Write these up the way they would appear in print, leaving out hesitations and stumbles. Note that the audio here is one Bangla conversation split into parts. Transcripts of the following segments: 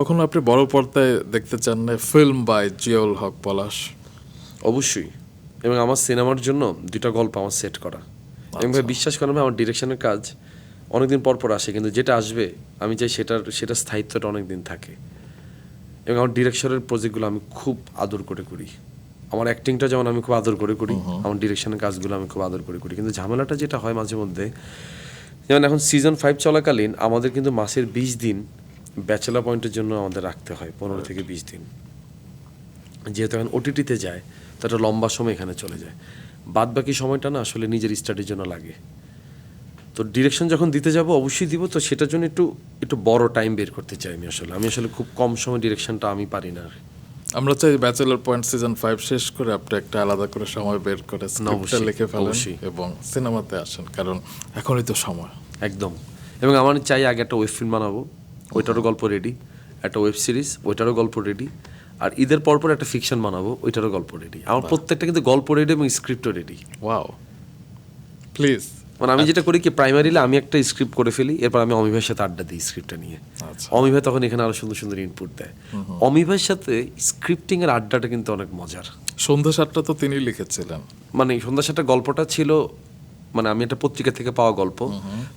কখনো আপনি বড় পর্দায় দেখতে চান না ফিল্ম বাই জিয়াউল হক পলাশ? অবশ্যই। এবং আমার সিনেমার জন্য 2টা গল্প আমার সেট করা। এবং ভাই বিশ্বাস করেন ভাই, আমার ডিরেকশনের কাজ অনেকদিন পর পর আসে, কিন্তু যেটা আসবে আমি চাই সেটার স্থায়িত্বটা অনেক দিন থাকে। এবং আমার ডিরেকশনের প্রজেক্টগুলো আমি খুব আদর করে করি। আমার অ্যাক্টিংটা যেমন আমি খুব আদর করে করি, আমার ডিরেকশনের কাজগুলো আমি খুব আদর করে করি। কিন্তু ঝামেলাটা যেটা হয় মাঝে মধ্যে, যেমন এখন সিজন 5 চলাকালীন আমাদের কিন্তু মাসের 20 দিন ব্যাচেলর পয়েন্টের জন্য আমাদের রাখতে হয়, 15 থেকে 20 দিন। যেহেতু এখন ওটিটিতে যায় তো একটা লম্বা সময় এখানে চলে যায়, বাদ বাকি সময়টা না আসলে নিজের স্টাডির জন্য লাগে। তো ডিরেকশন যখন দিতে যাব অবশ্যই দিব, তো সেটার জন্য একটু একটু বড় টাইম বের করতে চাই। আমি আসলে খুব কম সময় ডিরেকশনটা আমি পারি না। আমরা চাই ব্যাচেলর পয়েন্ট সিজন 5 শেষ করে আপনি একটা আলাদা করে সময় বের করে স্ক্রিপ্টটা লিখে ফেলেন এবং সিনেমাতে আসেন, কারণ এখনই তো সময়। একদম। এবং আমার চাই আগে একটা ওয়েব ফিল্ম বানাবো, ওইটারও গল্প রেডি, একটা ওয়েব সিরিজ ওইটারও গল্প রেডি, আর ঈদের পরপর একটা ফিকশন বানাবো, ওইটারও গল্প রেডি। আমার প্রত্যেকটা কিন্তু গল্প রেডি এবং স্ক্রিপ্টও রেডি। Wow, please. মানে আমি যেটা করি কি, প্রাইমারিলি আমি একটা স্ক্রিপ্ট করে ফেলি, এরপর আমি অমি ভাইয়ের সাথে আড্ডা দিই স্ক্রিপ্টটা নিয়ে। অমি ভাই তখন এখানে আরো সুন্দর সুন্দর ইনপুট দেয়। অমি ভাইয়ের সাথে স্ক্রিপ্টিং এর আড্ডাটা কিন্তু অনেক মজার। সন্ধ্যা 7টা তো তিনি লিখেছিলেন। মানে সন্ধ্যা 7টা গল্পটা ছিল, মানে আমি একটা পত্রিকা থেকে পাওয়া গল্প।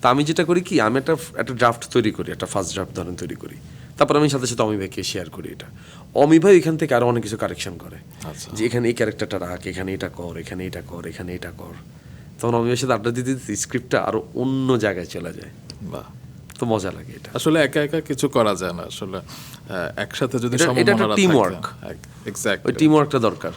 তা আমি যেটা করি কি, আমি একটা ড্রাফট তৈরি করি, একটা ফার্স্ট ড্রাফট ধরেন তৈরি করি, তারপর আমি সাথে সাথে অমি ভাইকে শেয়ার করি এটা। অমি ভাই এখান থেকে আরো অনেক কিছু কারেকশন করে, যে এখানে এই ক্যারেক্টারটা রাখ, এখানে এটা কর, এখানে এটা কর, এখানে এটা কর। তখন অমি ভাইয়ের সাথে আড্ডা দিতে দিতে স্ক্রিপ্টটা আরো অন্য জায়গায় চলে যায়। বাহ, তো মজা লাগে এটা। আসলে একা একা কিছু করা যায় না আসলে, একসাথে যদি এটা একটা সমমনারা টিম থাকে। ওয়ার্ক, এক্স্যাক্টলি, ওই টিম ওয়ার্কটা দরকার।